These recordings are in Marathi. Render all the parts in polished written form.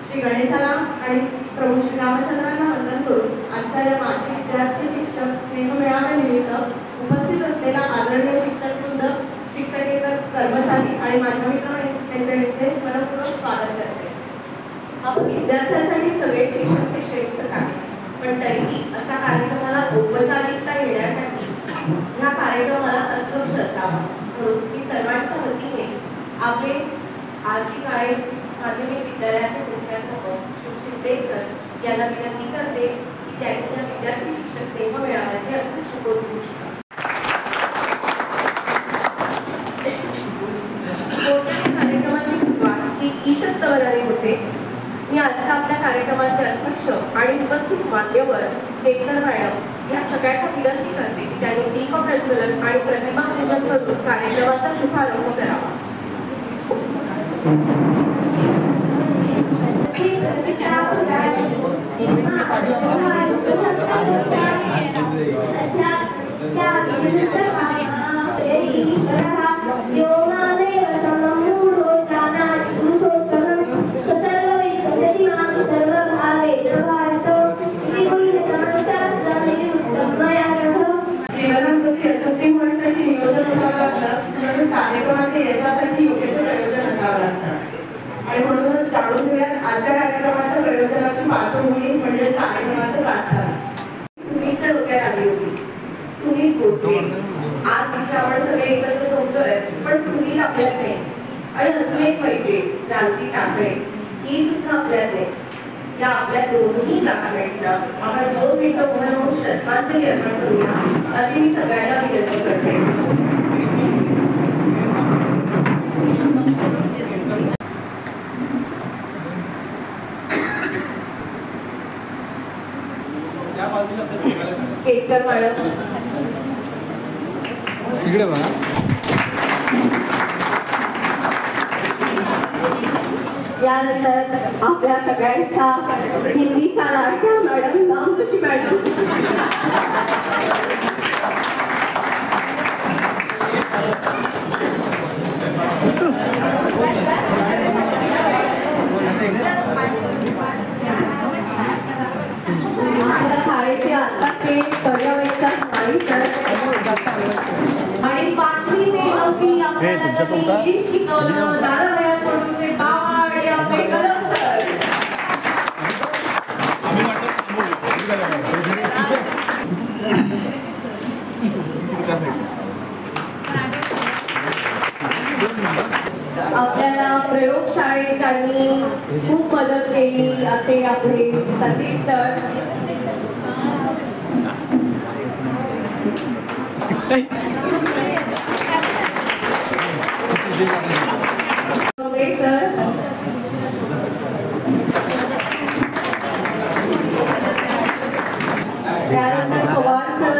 श्री गणेशाला आणि प्रभू श्री रामचंद्रांना वंदन करून आजच्या या माजी विद्यार्थी शिक्षक स्नेह मेळाव्यानिमित्त उपस्थित असलेला आदरणीय शिक्षकवृंद, शिक्षकेतर कर्मचारी आणि माझ्या मित्रमैत्रिणींचे मनपूर्वक स्वागत करते. आपण विद्यार्थ्यांसाठी सगळे शिक्षक हे श्रेष्ठच आहेत, पण तरीही अशा कार्यक्रमाला औपचारिकता येण्यासाठी ह्या कार्यक्रमाला उत्कृष्ट असावा म्हणून मी सर्वांच्या वतीने आपले आरसी काळे माध्यमिक विद्यालयाचे मुख्याध्यापक शिवशिंदे सर यांना विनंती करते की त्यांनी या विद्यार्थी शिक्षक स्नेह मेळाव्याचे अध्यक्षपद घेऊ शकतात. कार्यक्रमाची सुरुवात ही ईशस्तवराने होते. मी आजच्या आपल्या कार्यक्रमाचे अध्यक्ष आणि उपस्थित मान्यवर केतकर मॅडम या सगळ्यांना विनंती करते की त्यांनी दीप प्रज्वलन आणि प्रतिमा पूजन करून कार्यक्रमाचा शुभारंभ करावा. कार्यक्रमाचे यशासाठी योग्य प्रयोजन असावं लागतं आणि म्हणूनच जाणून घेऊयात आजच्या कार्यक्रमाच्या प्रयोजनाची पार्श्वभूमी म्हणजे कार्यक्रमाचं प्रास्थान. सुनीलच्या डोक्यात आली होती. सुनील भोसले आज तिथे आपण सगळे एकत्र जमतोय, पण सुनील आपल्यात नाही आणि अजून एक मैत्रीण क्रांती टाकळे ही सुद्धा आपल्यात नाही. या आपल्या दोन्ही क्लासमेट्सना आपण 2 मिनिटं उभं राहून श्रद्धांजली अर्पण करूया अशी मी सगळ्यांना विनंती करते. केतकर मॅडम इकडे बघा. यानंतर आपल्या सगळ्यांच्या हिंदीच्या लाडक्या मॅडम रामजोशी मॅडम, शाळेचे आताचे पर्यवेक्षक आणि 5वी ते 9वी आपल्याला इंग्लिश शिकवलं दादाभाईंचे बाबा आणि आपले कदम सर. आपल्याला प्रयोगशाळेच्यांनी खूप मदत केली असे आपले संदीप सर. त्यानंतर Pawar sir,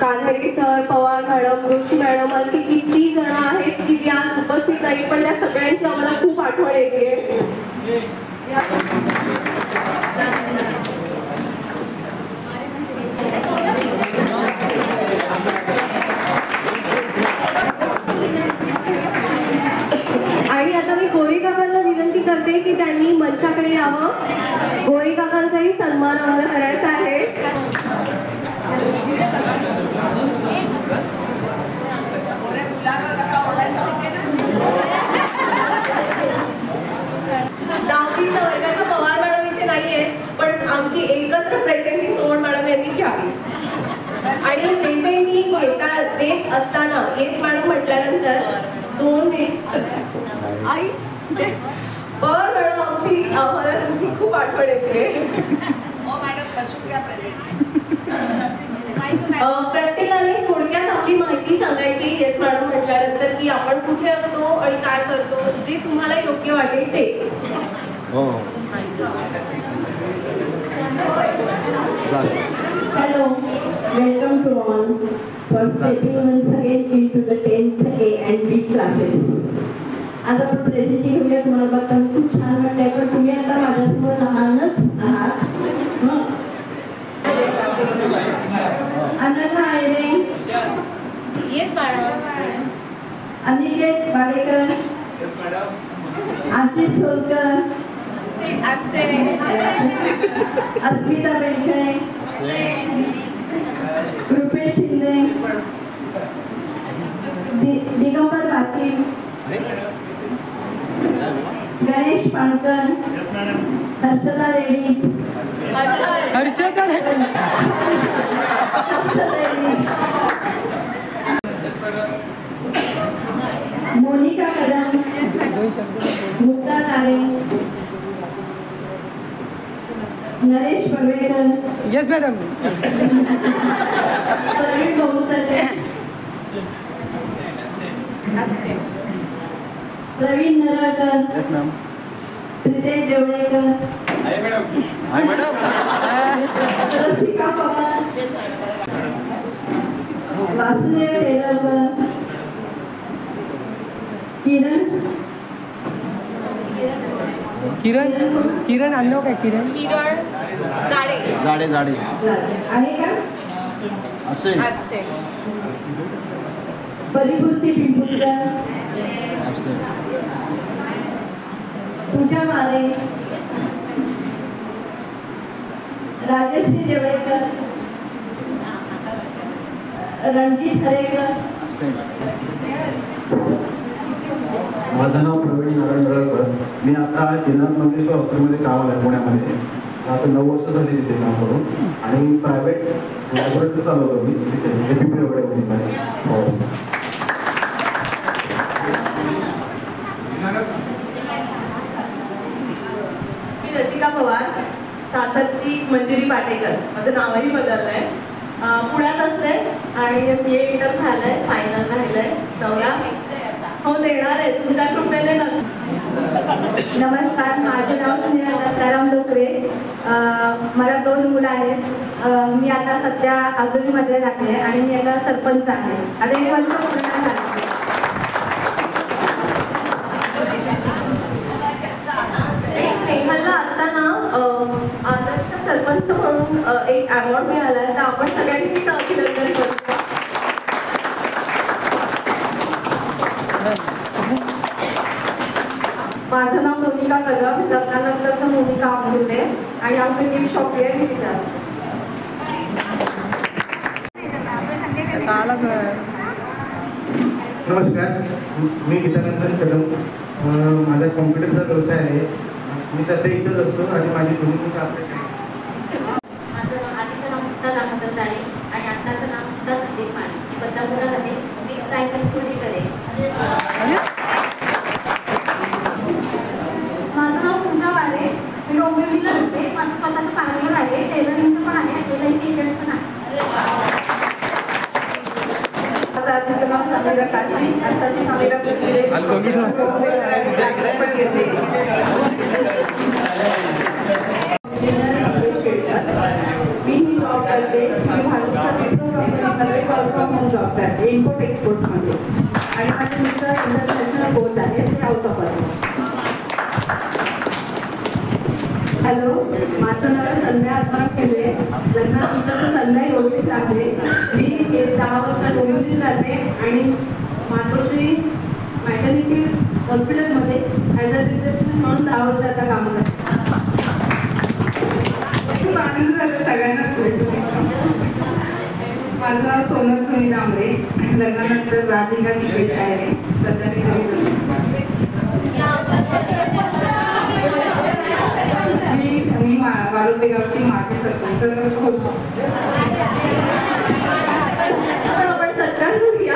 Kandre sir, Pawar madam, Joshi madam अशी किती जण आहेत की जी आज उपस्थित नाही, पण त्या सगळ्यांची आम्हाला खूप आठवण येते. आणि आता मी गोरे काकांना विनंती करते की त्यांनी मंचाकडे यावं. गोरे काकांचाही सन्मान आम्हाला करायचा आहे. येत असताना येस मॅडम म्हटल्यानंतर 2 मिनिट आई बर मॅडम आम्हाला तुमची खूप आठवण येते. प्रत्येकाने थोडक्यात आपली माहिती सांगायची येस मॅडम म्हटल्यानंतर की आपण कुठे असतो आणि काय करतो, जे तुम्हाला योग्य वाटेल ते. Hello, welcome to all for stepping once again into the 10th A and B classes. आज आपण प्रेझेंटिंग घेऊया. तुम्हाला बघताना खूप छान वाटतंय, पण तुम्ही आता माझ्यासमोर लहानच आहात. Ananya Aire, yes madam. Aniket Wadekar, Ashish Solkar, absent. Asmita Bendke, Rupesh Shinde, Digambar Wachim, Ganesh Pankar, Harshada Reddy, Monika Kadam, Mukta Tare, Naresh Padwekar, yes madam, Praveen Bahutale, Praveen Naralkar, yes ma'am, Pritesh Devlekar, hi madam, Rasika Pawar, Vasudev Telarkar, Kiran आणलो काय? किरण जाडे. जाडे जाडे आहे का? असेल. ॲब्सेंट. परिपूर्ती पिंपुरकर, असेल. पूजा मारे, राजश्री देवळेकर, रणजित हरेकर, माझं नाव प्रवीण नारायण नरळकर. मी आता जिल्हा मंगेश्वर हॉस्पिटलमध्ये कामाला आहे पुण्यामध्ये. आता 9 वर्ष झाली तिथे काम करून, आणि प्रायव्हेट लॅबोरेटरी चालवतो मी तिथे एपीपी वगैरे. हो. मी रसिका पवार, सासरची मंजिरी पाटेकर. माझं नावही बदललंय. पुण्यात असते आणि CA इंटर झालंय, फायनल राहिलंय. नवरा हो देणार आहे तुमच्या कृपेने. नमस्कार, माझे नाव सुनील दत्ताराम डोकरे. मला 2 मुलं आहेत. मी आता सध्या आगोलीमध्ये राहते आणि मी आता सरपंच आहे. आता 1 वर्ष पूर्ण झालं. स्नेहलला आता ना आदर्श सरपंच म्हणून एक अवॉर्ड मिळाला आहे, तर आपण सगळ्यांनी तिचं अभिनंदन करतो. माझं नाव मोनिका कदम, लग्नानंतरचं मोनिका अमृते, आणि आमचं गिफ्ट शॉप आहे मी तिथे असते. नमस्कार, मी गीतानंदन कदम. माझा कॉम्प्युटरचा व्यवसाय आहे. मी सध्या इथंच असतो आणि माझी दोन्ही मुलं आपल्या माझं आधीचं नाव मुक्ता दामोदर जाळे आणि आत्ताचं नाव मुक्ता संदीप माने. मी बदलापूरला राहते. मी प्रायव्हेट स्कूल करेन. माझं नाव पूजा वारे. मी डोंबिवलीला राहते. माझं स्वतःचं पार्लर आहे, टेलरिंगचं पण आहे, LIC एजंट पण आहे. आधीचं नाव समीरा काशी, आत्ताची समीरा कुसुरे. मी जॉब करते. मी भारताच्या पेट्रोल कंपनीमध्ये वर्क फ्रॉम होम जॉब करते, इम्पोर्ट एक्सपोर्टमध्ये. आणि माझे मिस्टर इंटरनॅशनल बोर्ड आहे, साऊथ आफ्रिका. हॅलो, माझं नाव संध्या आत्मा केले. लग्नानंतर संध्या योगेश आहे. मी 10 वर्ष डोंबिवलीत राहते आणि मातोश्री मॅटर्निटी हॉस्पिटलमध्ये ॲज अ रिसेप्शनिस्ट म्हणून 10 वर्ष आता काम करते. खूप आनंद झाला सगळ्यांनाच भेटून. माझं नाव सोनल सुनील आंबरे. लग्नानंतर राधिका निकेश आहे. सध्या मी घरीच असते. मी वारुपेगावची माझी सरपंच होतो. आपण सत्कार करूया.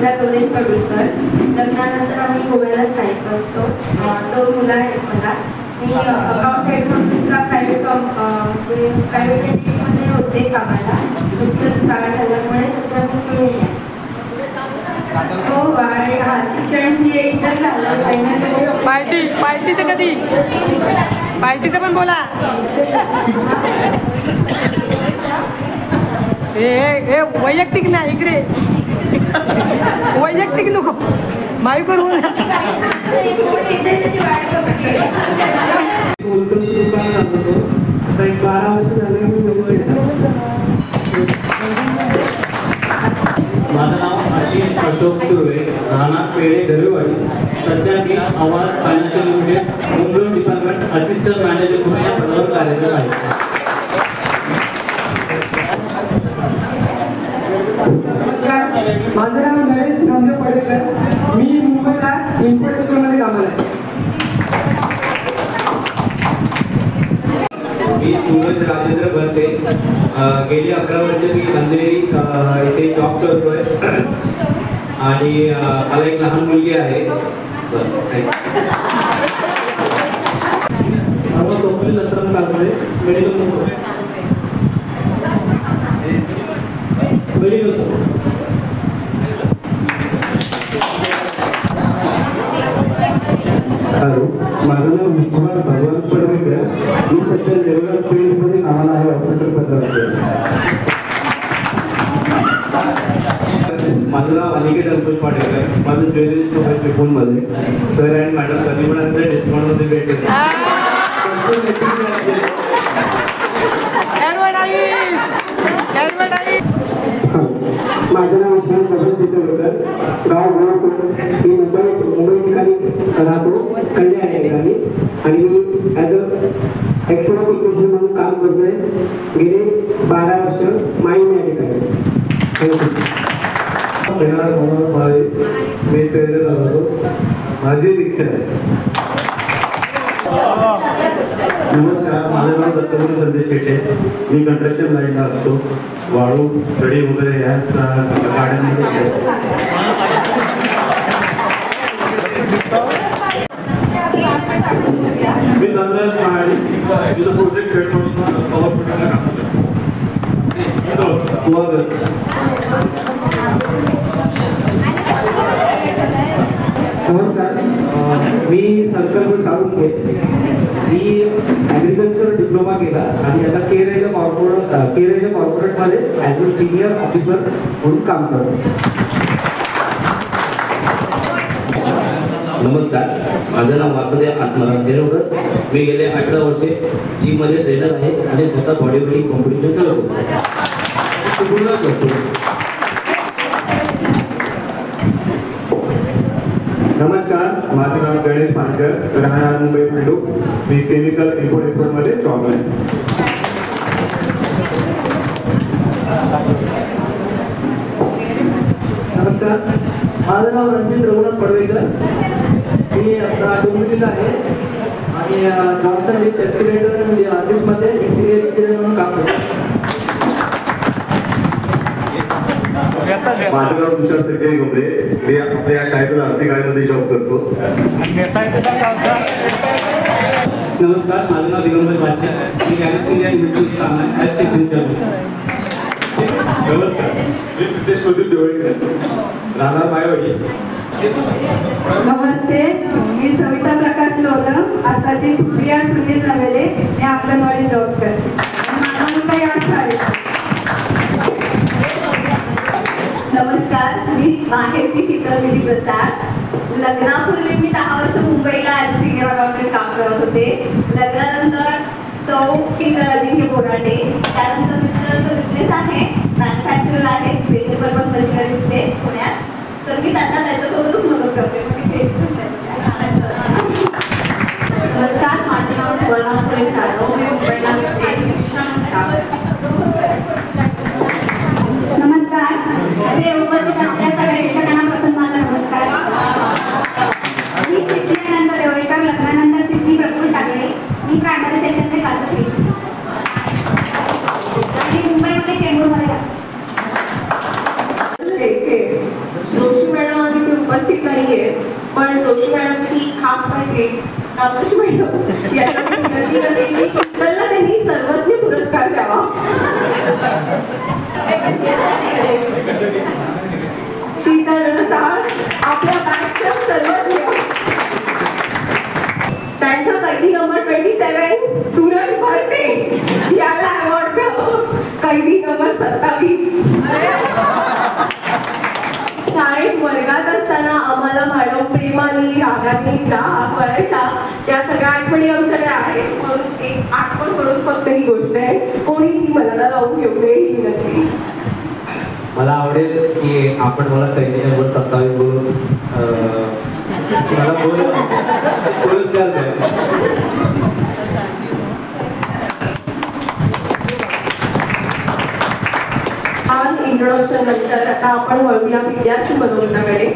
संध्या गौरेश पडुलकर. लग्नानंतर आम्ही गोव्याला स्थायिक असतो. 2 मुलं आहेत मला. मी अकाउंट हेड म्हणून प्रायव्हेट एंटिटीमध्ये होते कामाला. शिक्षण काळ झाल्यामुळे सध्या मी हो आणि शिक्षण इंटरव्ह्यू झालं. पार्टीचं कधी पार्टीचं पण बोला. ए वैयक्तिक ना इकडे वैयक्तिक नको माईकवर बोला. आता एक 12 वर्ष झाले मी माझं नाव आशिष अशोक सुर्वे, राहणार पेढे दरेवाडी. सध्या मी आवाज financial limited Mumbai department assistant manager म्हणून या पदावर कार्यरत आहे. माझं नाव नरेश नामदेव पडेकर. मी मुंबईला इम्पोर्ट डिपोमध्ये कामाला आहे. मी सूरज राजेंद्र भरते. गेली 11 वर्ष मी अंधेरी इथे जॉब करतोय आणि मला एक लहान मुलगी आहे. स्वप्नील दत्तराम काकडे, मेडिकल. हॅलो, माझं नाव विश्वनाथ भगवान पडवेकर. मी सध्या डेव्हलप फील्डमध्ये कामाला आहे, ऑपरेटर पदावर. माझं नाव अनिकेत अंकुश पाटेकर. माझं ज्वेलरी शॉप आहे चिपळूणमध्ये. सर अँड मॅडम कधी पण आमच्या डिस्काउंटमध्ये भेटेल. माझं नाव विश्वनाथ भगवान सिद्धवकर. गाव गोळापूर. मी मुंबई ठिकाणी राहतो, कल्याण या ठिकाणी. आणि मी ॲज अ एक्सरा टेक्निशियन म्हणून काम करतोय गेले 12 वर्ष माईन या ठिकाणी. मी ट्रेनर राहतो. माझी रिक्षा आहे. नमस्कार, माझं नाव दत्तगुरू संदेश शेटे. मी कंस्ट्रक्शन लाईनला असतो. वाळू खडी वगैरे या गाड्यांमध्ये. मी नंतर तिथं प्रोजेक्ट हेड म्हणून कव्हर पटायला नमस्कार, मी सर्कल साळून घे. मी ॲग्रिकल्चर डिप्लोमा केला आणि आता केरेच्या कॉर्पोरेटमध्ये ॲज अ सिनियर ऑफिसर म्हणून काम करतो. नमस्कार, माझं नाव वासुदेव आत्माराम देवकर. मी गेले 18 वर्षे जिममध्ये ट्रेनर आहे आणि स्वतः बॉडी बिल्डिंग कॉम्पिटिशन करतो. नमस्कार, माझं नाव गणेश पानकर, राहणार मुंबई भांडू. मी केमिकल इम्पोर्ट एक्सपोर्टमध्ये जॉब आहे. नमस्कार, माझं नाव रणजित रघुनाथ पडवेकर. मी आता डोंबिवलीला आहे आणि जॉन्सन लिफ्ट एस्केलेटर लिफ्टमध्ये एक सिनियर इंजिनियर म्हणून काम करतो. माझं नाव तुषार सरकारी गोंधळे. मी आपल्या या शाळेतच आरसी गाडीमध्ये जॉब करतो. नमस्कार, माझं नाव दिगंबर बादशाह. मी गॅलेक्सिया युट्यूब काम आहे ॲज टेक्निशियन. नमस्कार, मी प्रितेश प्रदीप देवळीकर, राहणार मायवाडी. नमस्ते, मी सविता प्रकाश लोधम, आताची सुप्रिया सुनील नवेले. मी अंगणवाडी जॉब करते. माझा मुलगा या शाळेत. नमस्कार, मी माहेरची शीतल प्रसाद. लग्नापूर्वी मी 10 वर्ष मुंबईला ॲज सिनियर अकाउंटंट काम करत होते. लग्नानंतर सौ शीतल अजिंक्य बोराटे. त्यानंतर मिस्टरांचा बिझनेस आहे, मॅन्युफॅक्चरर आहे, स्पेशल पर्पज मशिनरीजचे पुण्यात. तर मी त्यांना त्याच्यासोबतच मदत करते. नमस्कार, माझे नाव सुवर्णा सुरेश जाधव. मी मुंबईला असते. नमस्कार, मी उपस्थित असलेल्या सगळ्या शिक्षकांना प्रथम माझा नमस्कार. मी सिद्धिनंतर देवळेकर. लग्नानंतर सिद्धी प्रफुल्ल टाकले. मी प्रायमरी सेशनचे क्लासेस घेतले आणि मुंबईमध्ये चेंबूरमध्ये जोशी कामोशी मॅडम यांना मी विनंती करते की शीतलला त्यांनी सर्वज्ञ पुरस्कार द्यावा. शीतल रणसाळ आपल्या बॅचच्या सर्वज्ञ. त्यांचा कैदी नंबर 27 सूरज भरते याला अवॉर्ड द्यावं. कैदी नंबर 27. शाळेत वर्गात असताना आम्हाला मॅडम प्रेमाने रागाने करायच्या त्या सगळ्या आठवणी आमच्याकडे आहेत. म्हणून एक आठवण म्हणून फक्त ही गोष्ट आहे. कोणी ती मनाला लावून घेऊ नये ही विनंती. मला आवडेल की आपण मला कैदी नंबर 27 बोलून मला पुरस्कार द्या. आज इंट्रोडक्शन नंतर आता आपण वळूया विद्यार्थी मनोगताकडे.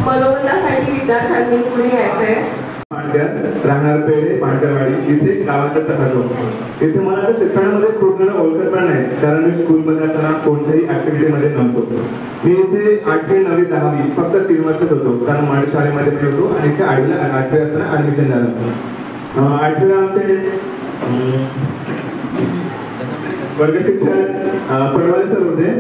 मनोगतासाठी विद्यार्थ्यांनी पुढे यायचंय. राहणार पेढे पांढरवाडी इथे गावात राहतो. इथे मला तर शिक्षणामध्ये खूप जण ओळखत पण नाही, कारण मी स्कूलमध्ये असताना कोणत्याही ऍक्टिव्हिटीमध्ये नव्हतो. मी इथे 8वी 9वी 10वी फक्त 3 वर्षात होतो, कारण माझ्या शाळेमध्ये मी होतो आणि इथे 8वी असताना ऍडमिशन झालं. 8वीला आमचे वर्ग शिक्षक पडवळे सर होते.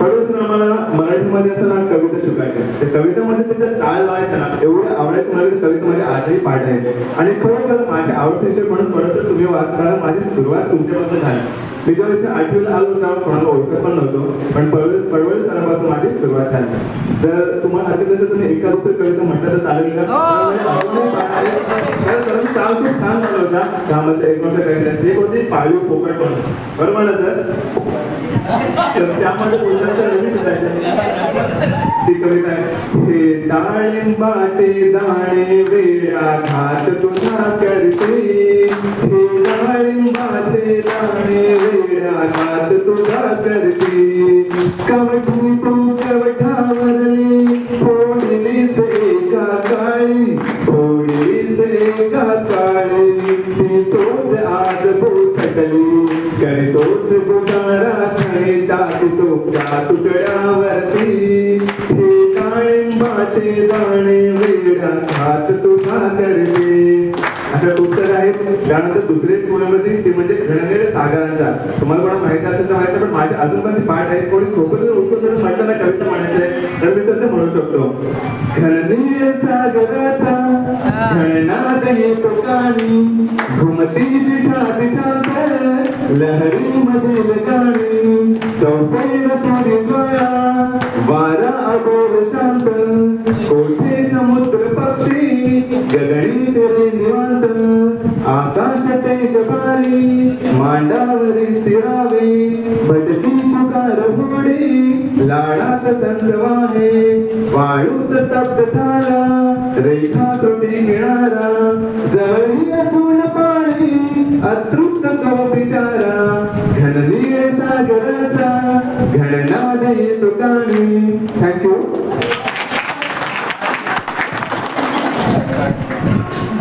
पडवळे सर आम्हाला मराठीमध्ये असताना कविता शिकायचे. त्या कवितेमध्ये त्याचा ताल लावायचा ना एवढं आवडायचं मला. कवितेमध्ये आजही पाठ आहे आणि खरोखर माझ्या आवडते विषय म्हणून पडवळे तुम्ही वाचताना माझी सुरुवात तुमच्यापासून झाली. मी जेव्हा इथे 8वीला आलो होता कोणाला ओळखत पण नव्हतो, पण पडवळे सरांपासून माझी सुरुवात झाली. जर तुम्हाला आधी तुम्ही एका दुसरी कविता म्हटलं तर चालेल का? सरांचा ताल खूप छान झाला होता. त्यामध्ये एक गोष्ट कविता एक होती पाळीव पोकळ पण, बरोबर ना सर? तर त्यामध्ये ती कविता आहे, हे डाळिंबाचे दाणे वेळा घात तुझा करते, हे डाळिंबाचे दाणे वेळा घात तुझा करते, कवठी तू कवठावरली फोडलीस एका काळी, फोडलीस एका काळी, ती चोच आज बोचटली, करतोस बुटारा छळे टाकतो त्या तुकड्यावरती, हे डाळिंबाचे दाणे वेडा घात तुझा करते. अशा खूप साऱ्या आहेत. त्यानंतर दुसरे पुण्यामध्ये ते म्हणजे घननीळ सागरांचा. तुम्हाला कोणा माहिती असेल तर माहिती, पण माझ्या अजून पण ती पाठ आहे. कोणी खोकं जर उठून जर म्हटलं ना कविता म्हणायचंय तर मी तसं म्हणू शकतो. घननीळ सागराचा घननाद येतो कानी, घुमती दिशा दिशांत लहरी मधील गाणी, चौफेर सूर्योदया वारा अगोर शांत, कोठे समुद्र पक्षी गगनी तेरे निवांत, आकाश तेज भारी मांडावरी स्थिरावे, भटकी चुकार होडी लाडात संतवाहे, वाळूत स्तब्ध झाला रेखा त्रुटी किनारा, जवळी असून पाणी अतृप्त तो बिचारा, घननीळ सागराचा घननाद येतो कानी. थँक्यू.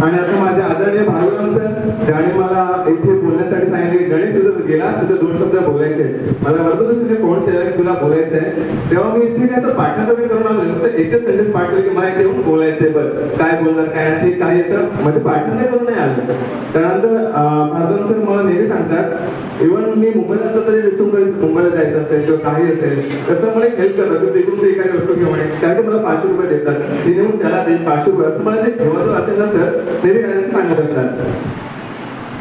आणि आता माझ्या आदरणीय भागवत सर ज्याने मला इथे बोलण्यासाठी सांगितले, गणेश तुझं गेला तुझं 2 शब्द बोलायचे. मला म्हणतो तुझे फोन केला की तुला बोलायचं आहे, तेव्हा मी इथे काय पाठांतर करून आलो. फक्त एकच सेंटेन्स पाठवलं की मला इथे येऊन बोलायचंय, बरं काय बोलणार काय नाही काय येतं म्हणजे पाठांतर करून नाही आलं. त्यानंतर भागवत सर मला नेहमी सांगतात, इव्हन मी मुंबईला असतो तरी इथून मुंबईला जायचं असेल किंवा काही असेल तसं मला हेल्प करतात. तू तिथून ते एखादी वस्तू घेऊन त्याचे मला 500 रुपये देतात, ते नेऊन त्याला 500 रुपये असं मला जे घेऊन असेल ना सर नेहमी सांगत असतात.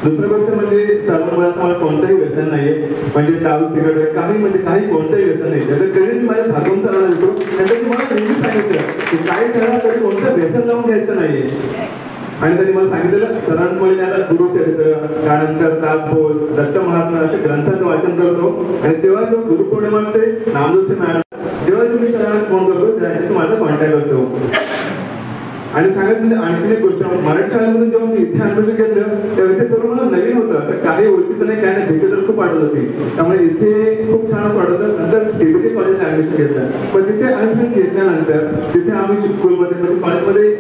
दुसरी गोष्ट म्हणजे सर्व मुळात मला कोणतंही व्यसन नाहीये, म्हणजे दारू सिगारेट काही म्हणजे काही कोणतंही व्यसन नाही. त्याचं क्रेडिट माझ्या भागवत सरांना देतो. त्यांनी मला नेहमी सांगितलं की काही करा तरी कोणतं व्यसन लावून घ्यायचं नाहीये. आणि त्यांनी मला सांगितलेलं सरांमुळे आता गुरुचरित्र त्यानंतर दासबोध दत्त महात्मा असे ग्रंथांचं वाचन करतो. आणि जेव्हा जो गुरुपौर्णिमा असते नामदोषी मॅडम जेव्हा तुम्ही सरांना फोन करतो त्याच्याशी माझा कॉन्टॅक्ट असतो. आणि सांगितलं आणखी एक गोष्ट, मराठी शाळेमध्ये जेव्हा मी इथे ऍडमिशन घेतलं तेव्हा इथे सर्व मला नवीन होतं, असं काही ओळखीचं नाही काय नाही, भेट तर खूप वाटत होती. त्यामुळे इथे खूप छानच वाटत होतं. नंतर केबीटी कॉलेजला ऍडमिशन घेतलं. पण तिथे ऍडमिशन घेतल्यानंतर तिथे आम्ही स्कूलमध्ये कॉलेजमध्ये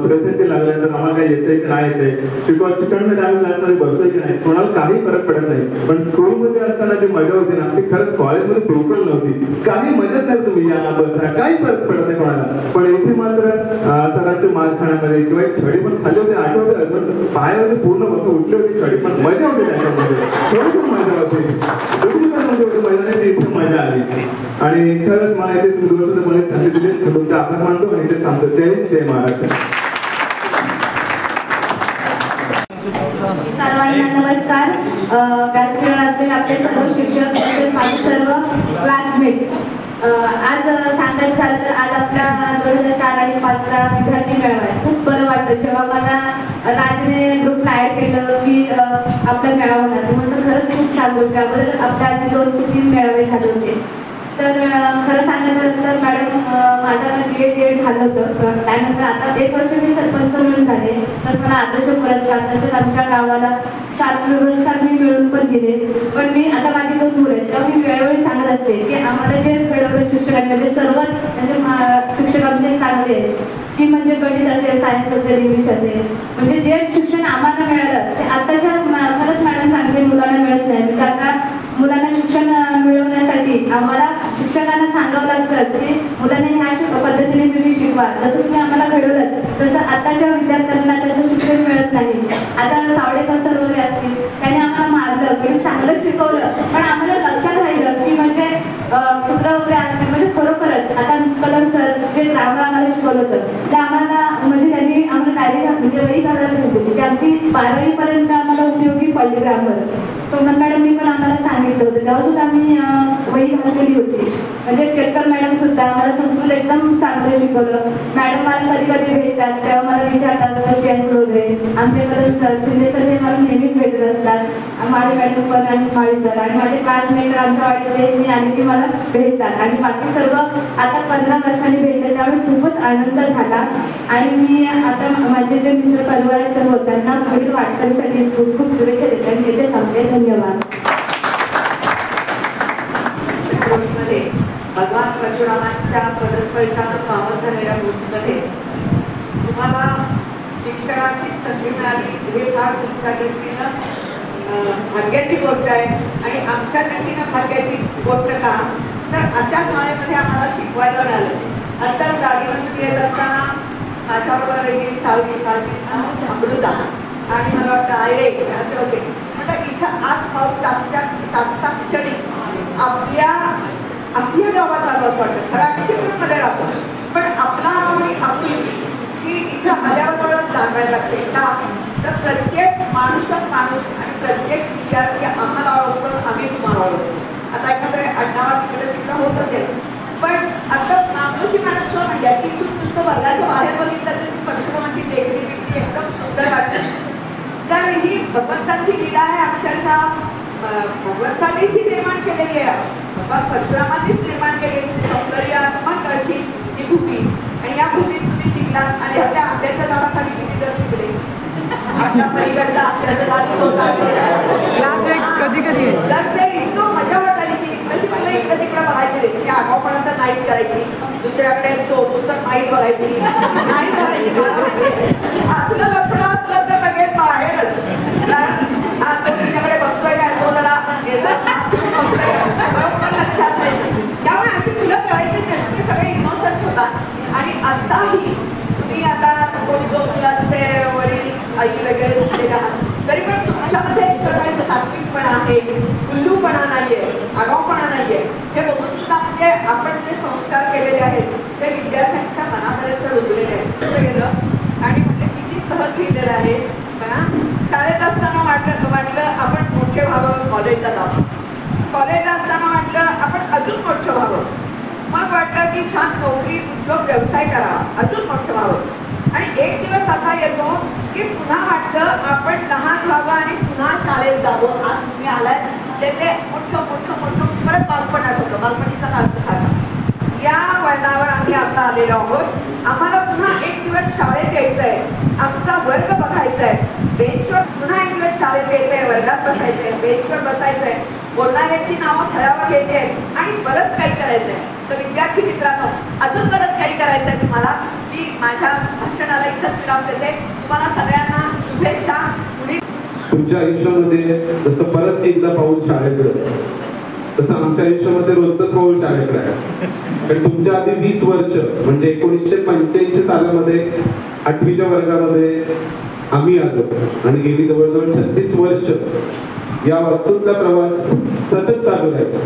प्रेझेंट लागल्यानंतर आम्हाला काय येतंय की नाही येते शिकवण्यासाठी आम्ही क्लासमध्ये बसतोय की नाही कोणाला काही फरक पडत नाही. पण स्कूलमध्ये असताना जी मजा होती ना ती खरंच कॉलेजमध्ये बिलकुल नव्हती. काही मजा तर तुम्ही या बसता काही फरक पडत नाही कोणाला. पण इथे मात्र सरांचे मार खाण्यामध्ये किंवा एक छडी पण खाली होते आठवते पण पायामध्ये पूर्ण बसून उठले होते छडी पण मजा होती त्याच्यामध्ये थोडीशी मजा होती. दुसरी पण मजा होती मैदानाची इथे मजा आली. आणि खरंच मला इथे तुम्ही संधी दिली तुमचा आभार मानतो आणि इथे सांगतो जय हिंद जय महाराष्ट्र. सर्वांना नमस्कार. व्यासपीठावर असलेले आपले सर्व शिक्षक तसेच माझे सर्व क्लासमेट. आज सांगायचं झालं तर आज आपला 2004 आणि 5चा विद्यार्थी मेळावा आहे. खूप बरं वाटतं जेव्हा मला राजने ग्रुपला ऍड केलं की आपला मेळावा होणार म्हटलं खरंच खूप छान गोष्ट. अगोदर आपल्या आधी 2 ते 3 मेळावे झाले होते. तर खरं सांगायचं तर मॅडम माझं BA झालं होतं. त्यानंतर आता 1 वर्ष मी सरपंच म्हणून झाले. तर मला आदर्श पुरस्कार तसेच आमच्या गावाला 4 पुरस्कार मी मिळून पण दिले. पण मी आता माझी 2 मुलं आहेत तेव्हा मी वेळोवेळी सांगत असते की आम्हाला जे वेळोवेळी शिक्षकांमध्ये म्हणजे सर्वात म्हणजे शिक्षकांमध्ये चांगले आहेत की म्हणजे गणित असेल सायन्स असेल इंग्लिश असेल म्हणजे जे शिक्षण आम्हाला मिळालं ते आताच्या खरंच मॅडम सांगते मुलांना मिळत नाही. म्हणजे आता मुलांना शिक्षण मिळवण्यासाठी आम्हाला शिक्षकांना सांगावं लागतं की मुलांना ह्या पद्धतीने तुम्ही शिकवा. जसं तुम्ही आम्हाला घडवलं तसं आताच्या विद्यार्थ्यांना तसं शिक्षण मिळत नाही. आता सावडेकर सर वगैरे असतील त्यांनी आम्हाला मारलं पण चांगलं शिकवलं पण आम्हाला लक्षात राहिलं की म्हणजे सूत्र वगैरे असतील म्हणजे खरोखरच आता कलम सर जे ग्रामर आम्हाला शिकवलं होतं ते आम्हाला म्हणजे त्यांनी आम्हाला डायरेक्ट म्हणजे वही करायला सांगितली की आमची 12वी पर्यंत आम्हाला उपयोगी पडली ग्रामर. सोमन मॅडमनी पण आम्हाला सांगितलं होतं तेव्हा सुद्धा आम्ही वही घातलेली होती. म्हणजे केतकर मॅडम सुद्धा आम्हाला संस्कृत एकदम चांगलं शिकवलं. मॅडम मला कधी कधी भेटतात तेव्हा मला विचारतात कशी आहेस वगैरे. आमच्याकडे सर शिंदे सर हे मला नेहमीच भेटत असतात. माळी मॅडम पण आणि माळी सर आणि माझे क्लासमेट आमच्या वाडीमध्ये मी आले की मला भेटतात आणि बाकी सर्व आता 15 वर्षांनी भेटले त्यामुळे खूपच आनंद झाला. आणि मी आता माझे जे मित्र परिवार सर्व त्यांना पुढील वाटचालीसाठी खूप खूप शुभेच्छा देते आणि येथे सांगते. धन्यवाद. भगवान परशुरामांच्या पदस्पर्शानं पावन झालेल्या गोष्टीमध्ये तुम्हाला शिक्षणाची संधी मिळाली हे फार तुमच्या दृष्टीनं भाग्याची गोष्ट आहे. आणि आमच्या दृष्टीनं भाग्याची गोष्ट का तर अशा शाळेमध्ये आम्हाला शिकवायला मिळालं. आता गाडीवरून येत असताना माझ्याबरोबर ही सावली अमृता आणि मला वाटतं आयरे असे होते. म्हटलं इथं आत पाऊस टाकता क्षणी आपल्या गावात आलो असं वाटतं. खरं आम्ही चिपळूणमध्ये राहतो पण आपला आणि आपली की इथं आल्यावर सांगायला लागते का तर प्रत्येक माणूस आणि प्रत्येक विद्यार्थी आम्हाला ओळखतो आम्ही तुम्हाला ओळखतो. आता एखाद्या आडनावा तिकडे होत असेल पण आता मामूशी माणूस म्हणजे की तू नुसतं वर्गाच्या बाहेर बघितलं तर ती परशुरामाची टेकडी बिकडी एकदम सुंदर वाटते. तर ही भगवंतांची लीला आहे. अक्षरशः भगवंतांनीच ही निर्माण केलेली आहे. भगवान परशुरामांनीच निर्माण केलेली सौंदर्यात्मक अशी ही भूमी. आणि या भूमीत तुम्ही शिकलात आणि त्या आंब्याच्या झाडाखाली किती जर शिकले आपल्या पलीकडचा कधी कधी तर ते इतकं मजा वाटायची. तशी मला इकडे तिकडे बघायची रे की आगाऊपणा तर नाहीच करायची. दुसऱ्याकडे चोरून तर नाही बघायची नाही करायची. असलं लफडं असलं तर लगेच बाहेरच हा तो तिच्याकडे बघतोय काय तो जरा लक्षात नाही. त्यामुळे अशी मुलं करायची ते सगळे इनोसंट होतात. आणि आताही तुम्ही आता कोणी 2 मुलांचे वडील आई वगैरे झालेले आहात तरी पण तुमच्यामध्ये एक प्रकारचं सात्विकपणा आहे उल्लूपणा नाहीये आगाऊपणा नाहीये. हे बघून सुद्धा म्हणजे आपण जे संस्कार केलेले आहेत ते विद्यार्थ्यांच्या मनापर्यंत रुजलेले आहेत. कसं गेलं आणि म्हणजे किती सहज लिहिलेलं आहे. शाळेत असताना वाटलं आपण मोठे व्हावं. कॉलेजला जावं. कॉलेजला असताना वाटलं आपण अजून मोठं व्हावं. मग वाटलं की छान नोकरी उद्योग व्यवसाय करावा अजून मोठं व्हावं. आणि एक दिवस असा येतो की पुन्हा वाटतं आपण लहान व्हावं आणि पुन्हा शाळेत जावं. आज तुम्ही आलाय ते मोठं परत बालपण आठवतं. बालपणीचा काळ सुद्धा या वळणावर आम्ही आता आलेलो आहोत. आम्हाला पुन्हा एक दिवस शाळेत यायचं आहे. आमचा वर्ग बघायचा आहे. बेंचवर पुन्हा एक दिवस शाळेत यायचं आहे. वर्गात बसायचं आहे. बेंचवर बसायचं आहे. बोलणाऱ्यांची नावं फळ्यावर घ्यायची आहेत आणि बरंच काही करायचं आहे. तर विद्यार्थी मित्रांनो, अजून बरंच काही करायचं आहे तुम्हाला. मी माझ्या भाषणाला इथंच विराम देते. तुम्हाला सगळ्यांना शुभेच्छा. तुमच्या आयुष्यामध्ये जसं परत एकदा पाऊल शाळेकडे, तसं आमच्या आयुष्यामध्ये रोजच पाऊल शाळेकडे आहे. कारण तुमच्या आधी 20 वर्ष म्हणजे 1985 सालामध्ये 8वीच्या वर्गामध्ये आम्ही आलो आणि गेली जवळजवळ 36 वर्ष या वास्तूतला प्रवास सतत चालू राहिला.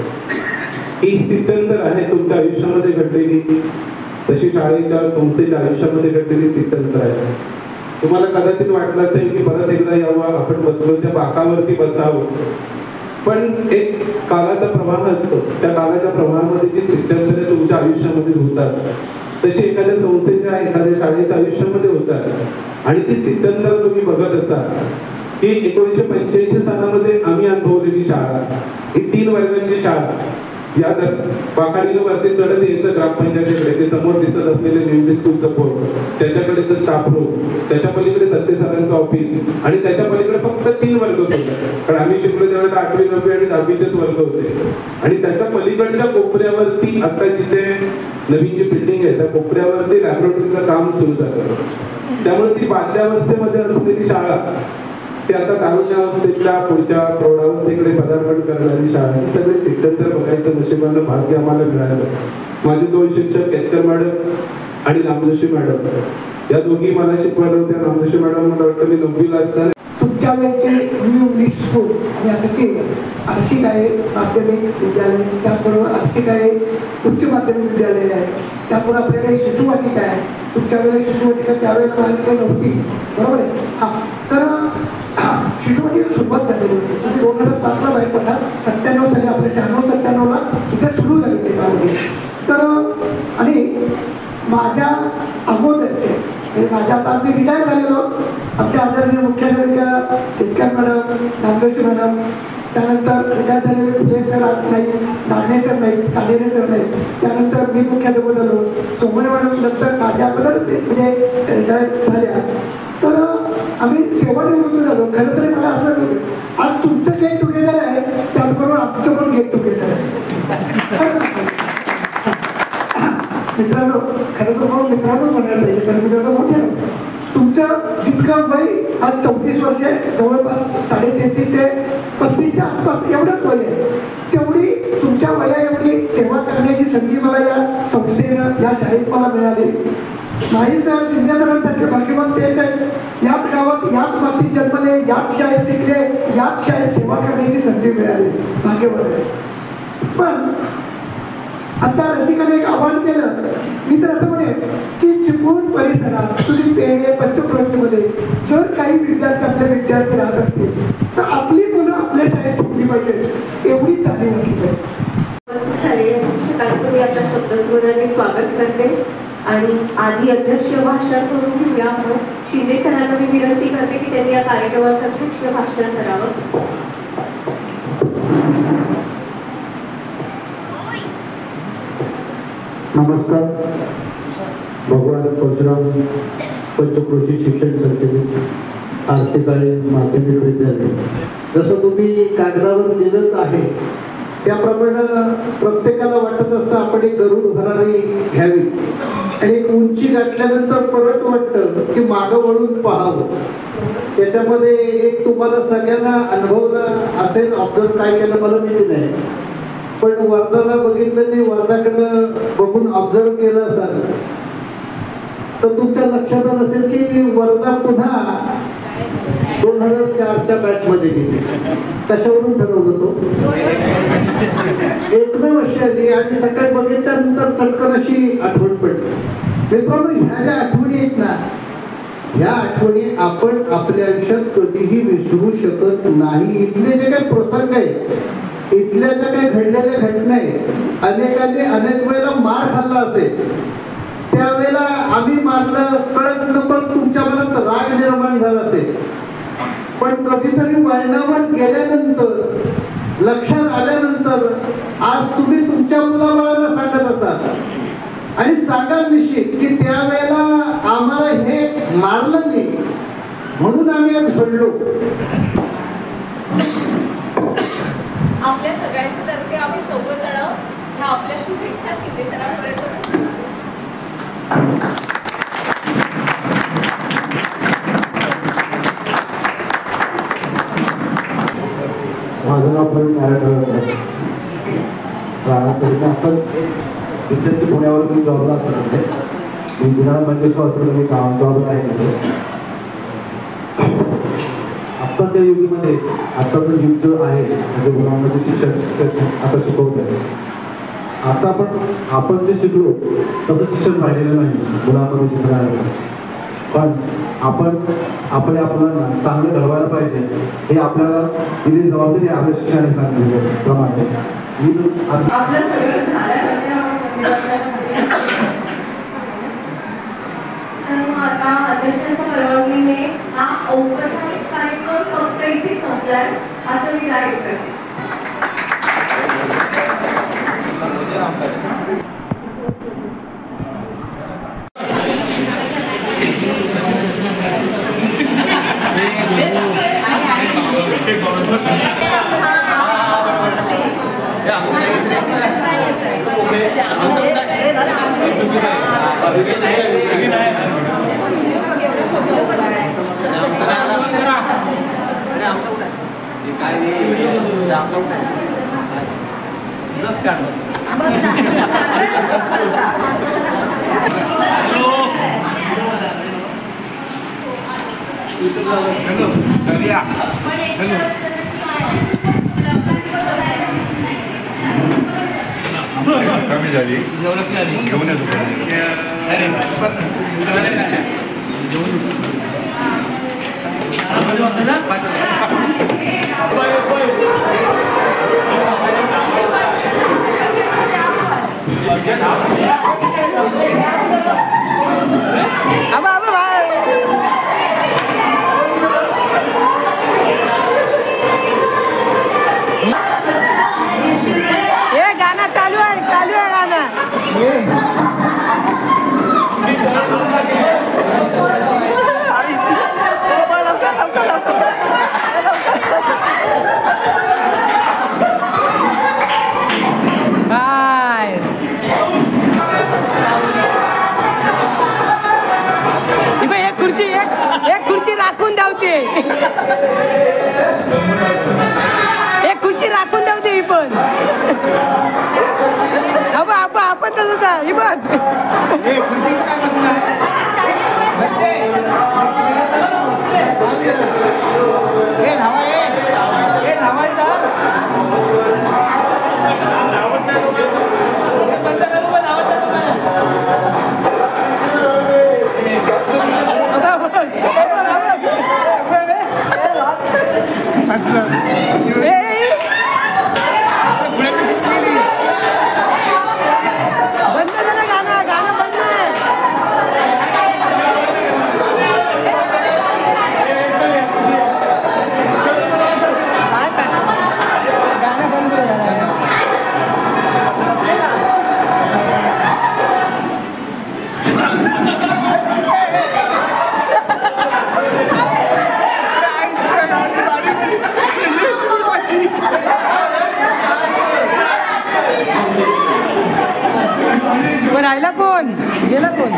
ही स्थित्यंतर आहे तुमच्या आयुष्यामध्ये घडलेली, तशी शाळेच्या संस्थेच्या आयुष्यामध्ये घडलेली स्थित्यंतर आहे. तुम्हाला कदाचित वाटलं असेल की परत एकदा यावं, आपण बसलो त्या बाकावरती बसावं, पण एक कालाचा प्रवाह असतो. त्या कालाच्या प्रवाहामध्ये जी स्थित्यंतरे तुमच्या आयुष्यामध्ये होतात तशी एखाद्या संस्थेच्या एखाद्या शाळेच्या आयुष्यामध्ये होतात. आणि ती स्थित्यंतर तुम्ही बघत असाल की 1985 सालामध्ये आम्ही अनुभवलेली शाळा, ही 3 वर्गांची शाळा, या बाकाडीनं वरती चढत यायचं ग्रामपंचायतीकडे, ते समोर दिसत असलेले नेहमी स्कूलचं बोर्ड, त्याच्याकडे स्टाफ रूम, त्याच्या पलीकडे दत्ते सरांचं ऑफिस आणि त्याच्या पलीकडे फक्त 3 वर्ग होते. कारण आम्ही शिकलो त्यावेळेला 8वी 9वी आणि 10वीचेच वर्ग होते. आणि त्याच्या पलीकडच्या कोपऱ्यावरती आता जिथे नवीन जी बिल्डिंग आहे त्या कोपऱ्यावरती लॅबोरेटरीचं काम सुरू झालं. त्यामुळे ती बाल्यावस्थेमध्ये असलेली शाळा ते आता तारुण्यावस्थेतल्या पुढच्या प्रौढावस्थेकडे पदार्पण करणारी शाळा, ही सगळे स्थित्यंतर बघायचं नशिबानं भाग्य आम्हाला मिळालं. माझे 2 शिक्षक केतकर मॅडम आणि नामजोशी मॅडम, या दोघी मला शिकवायला होत्या. नामजोशी मॅडम मला वाटतं मी 9वीला असताना तुमच्या वेळेचे न्यू इंग्लिश स्कूल आणि आताची आर्शिक आहे माध्यमिक विद्यालय, त्याबरोबर आर्शिक आहे उच्च माध्यमिक विद्यालय आहे, त्याबरोबर आपल्याकडे शिशुवाटिका आहे. तुमच्या वेळेला शिशुवाटिका त्यावेळेला माझ्याकडे नव्हती, बरोबर आहे. हां, तर शिशुवाटिका सुरुवात झालेली होती. म्हणजे 2005ला बाहेर पडला, 97 साली आपल्या 96-97ला इथे सुरू झाली ते त्यामध्ये. तर आणि माझ्या अगोदरचे माझ्या आता मी रिटायर झालेलो, आमच्या आदरणीय मुख्याध्यापिका केतकर मॅडम, नामजोशी मॅडम, त्यानंतर रिटायर झालेले फुले सर आज नाही, नागणे सर नाही, कांदेरे सर नाही, त्यानंतर मी मुख्याध्यापक झालो, सोमणे मॅडम नंतर माझ्या म्हणजे रिटायर झाल्या. तर आम्ही सेवानिवृत्त झालो. खरं तर मला असं आज तुमचं गेट टुगेदर आहे, त्याचबरोबर आमचं पण गेट टुगेदर आहे. मित्रांनो, खरं तर मग मित्रांनो म्हणायला पाहिजे, कारण मी मोठे तुमचं जितकं वय आज 34 वर्ष आहे, जवळपास 33.5 ते 35च्या आसपास एवढंच वय आहे, तेवढी तुमच्या वया एवढी सेवा करण्याची संधी मला या संस्थेनं, या शाळेत मला मिळाली. नाही सर, शिंदे सरांसारखे भाग्यवान तेच आहेत. याच गावात याच मातीत जन्मले, याच शाळेत शिकले, याच शाळेत सेवा करण्याची संधी मिळाली, भाग्यवान आहे. पण आता रसिकाने एक आव्हान केलं, मी तर असं म्हणेन की चिपळूण परिसरात तुम्ही पेढे पंचक्रोशीमध्ये जर काही विद्यार्थी आपले विद्यार्थी राहत असतील तर आपली मुलं आपल्या शाळेत शिकली पाहिजे, एवढी जाणीव असली पाहिजे. शिक्षकांचं मी आपल्या शब्दस्मरणाने स्वागत करते आणि आधी अध्यक्ष भाषण करून घेऊया. शिंदे सरांना मी विनंती करते की त्यांनी या कार्यक्रमाचं अध्यक्ष भाषण करावं. नमस्कार. भगवान परशुराम पंचक्रोशी शिक्षण संस्थेतील आर्थिक आणि माध्यमिक विद्यालय, जसं तुम्ही कागदावर लिहिलंच आहे त्याप्रमाणे प्रत्येकाला वाटत असतं आपण एक गरुड भरारी घ्यावी आणि एक उंची गाठल्यानंतर परत वाटतं की मागं वळून पाहावं. त्याच्यामध्ये एक तुम्हाला सगळ्यांना अनुभवलं असेल, ऑब्झर्व काय केलं मला माहिती नाही, पण वर्धाला बघितलं नाही, वर्धाकडं बघून ऑब्झर्व केलं असाल तर तुमच्या लक्षात आलं असेल की वर्धा पुन्हा 2004च्या बॅचमध्ये गेली. कशावरून ठरवलं तो? एकमेव अशी आली आणि सकाळी बघितल्यानंतर चटकन अशी आठवण पडली. मित्रांनो, ह्या ज्या आठवणी आहेत ना, ह्या आठवणी आपण आपल्या आयुष्यात कधीही विसरू शकत नाही. इथले जे काही प्रसंग आहेत, इथल्या ज्या काही घडलेल्या घटना आहेत, अनेकांनी अनेक वेळेला मार खाल्ला असेल, त्यावेळेला आम्ही मारलं कळत नकळत तुमच्या मनात राग निर्माण झाला असेल, पण कधीतरी वळणावर गेल्यानंतर लक्षात आल्यानंतर आज तुम्ही तुमच्या मुलाबाळांना सांगत असाल आणि सांगाल निश्चित की त्यावेळेला आम्हाला हे मारलं नाही म्हणून आम्ही आज घडलो. आपल्या सगळ्यांच्या तर्फे आम्ही 4 जण ह्या आपल्या शुभेच्छा शिंदे सरांपर्यंत पोहोचू. माझं नाव प्रवीण नारायण राहणार आपण रिसेंटली पुण्यावर मी जॉबला असतो. मी दिनानाथ मंगेशकर हॉस्पिटलमध्ये जॉबला आहे. आत्ताच्या युगीमध्ये आत्ताचं युग जो आहे म्हणजे मुलांमध्ये शिक्षण आता शिकवत आहे. आता आपण जे शिकलो तसं शिक्षण पाहिलेलं नाही मुलांमध्ये शिकणार. पण आपण आपल्या मुलांना चांगलं घडवायला पाहिजे हे आपल्याला दिली जबाबदारी आपल्या शिक्षणाने सांगितल्याप्रमाणे आपल्या सगळं आता अध्यक्षांच्या परवानगीने हा औपचारिक कार्यक्रम फक्त इथे संपलाय असं मी जाहीर करते. कमी झाली घेऊन येतो. गाना चालू आहे गाना. एक खुर्ची राखून धावते. एक खुर्ची राखून धावते ही पण. आपण तसंच ही बघ. राहिला कोण गेला कोण.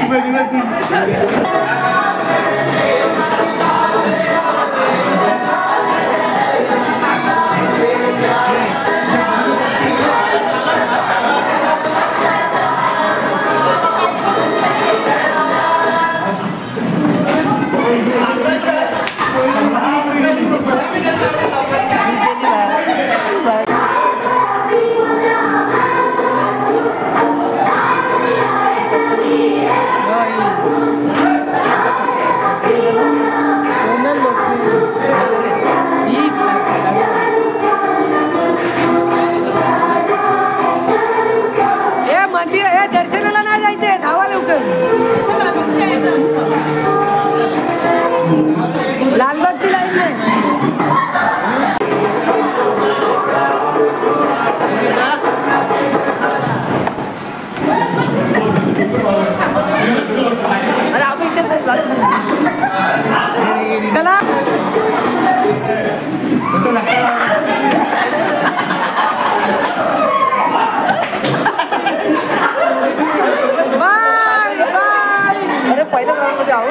जाऊ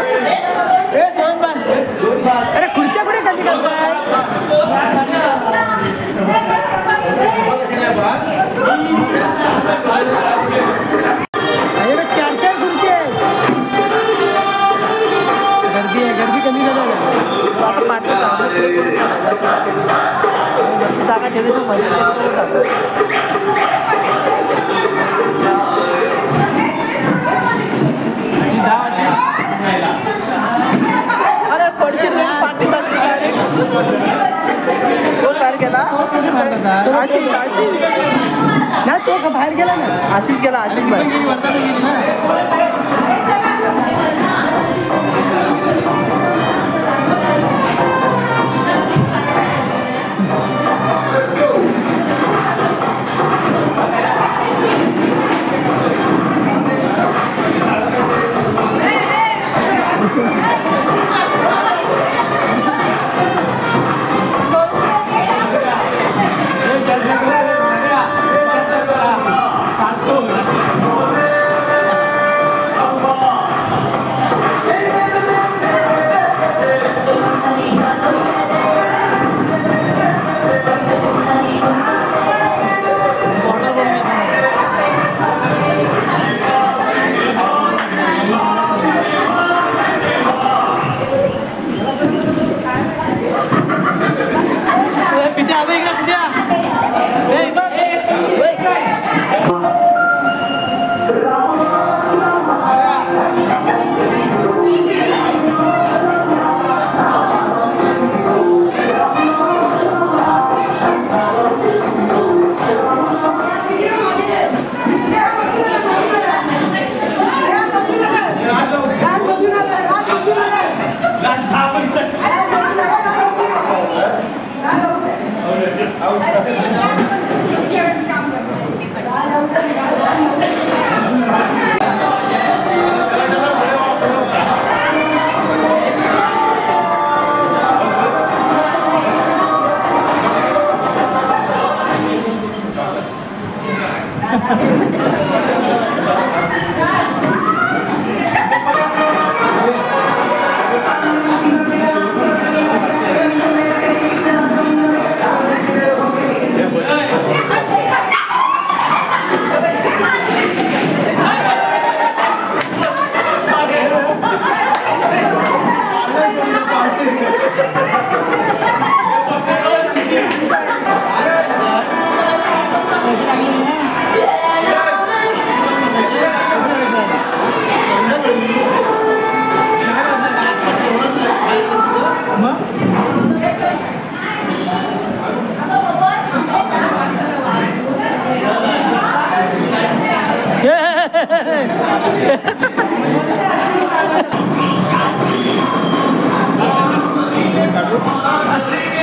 दोन बार अरे खुर्च्या कुठे कमी करताय चार चार खुर्ची आहेत गर्दी कमी झालं असं पाठवत जागा ठेवली तर मध्ये अरे पडची पार्टी कोण बाहेर गेला आशिष ना तो का बाहेर गेला ना आशिष गेला आशिष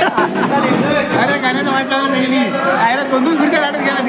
अरे गाण्याचं वाट लावून गेली आयला दोन खुर्च्या गाडत गेला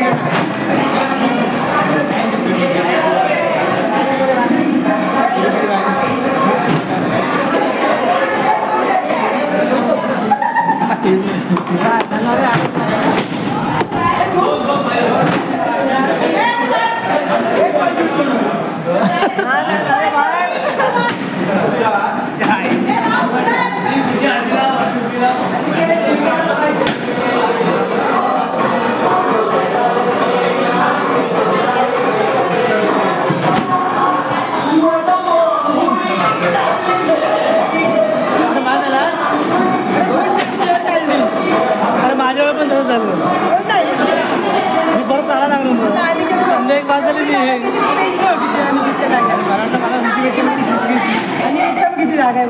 अरे माझ्यावर पण तसं झालं मी परत आला लागलो संध्या एक वाजली किती जागा आहे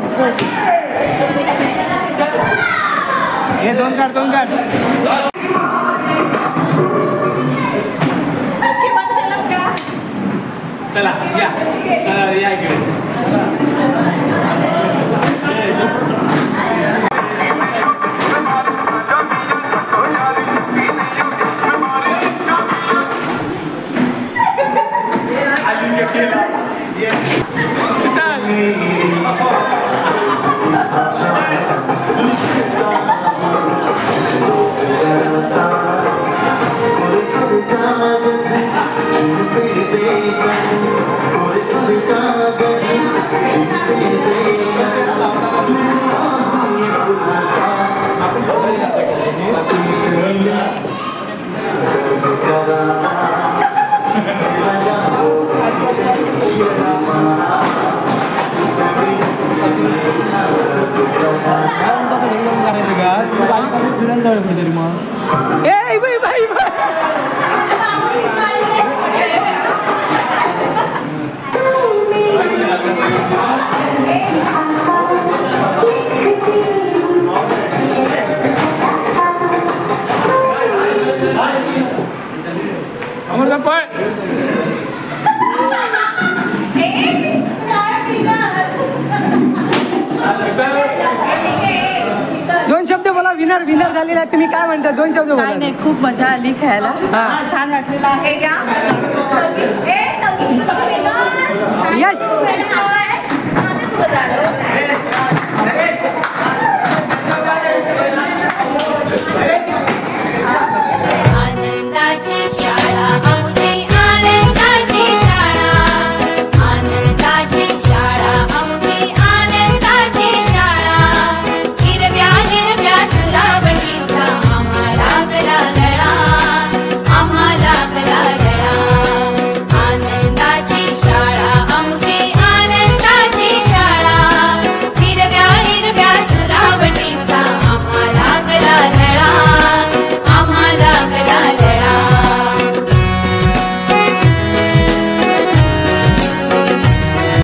हे दोन काढ चला या इकडे Por eso आपण जाऊया कुठेतरी मग. ए बाई बाई अमर पळ. दोन शब्द बोला. विनर विनर झालेला आहे. तुम्ही काय म्हणता? दोन शब्द बोला. नाही, खूप मजा आली खेळायला. छान वाटलेलं आहे. Yes.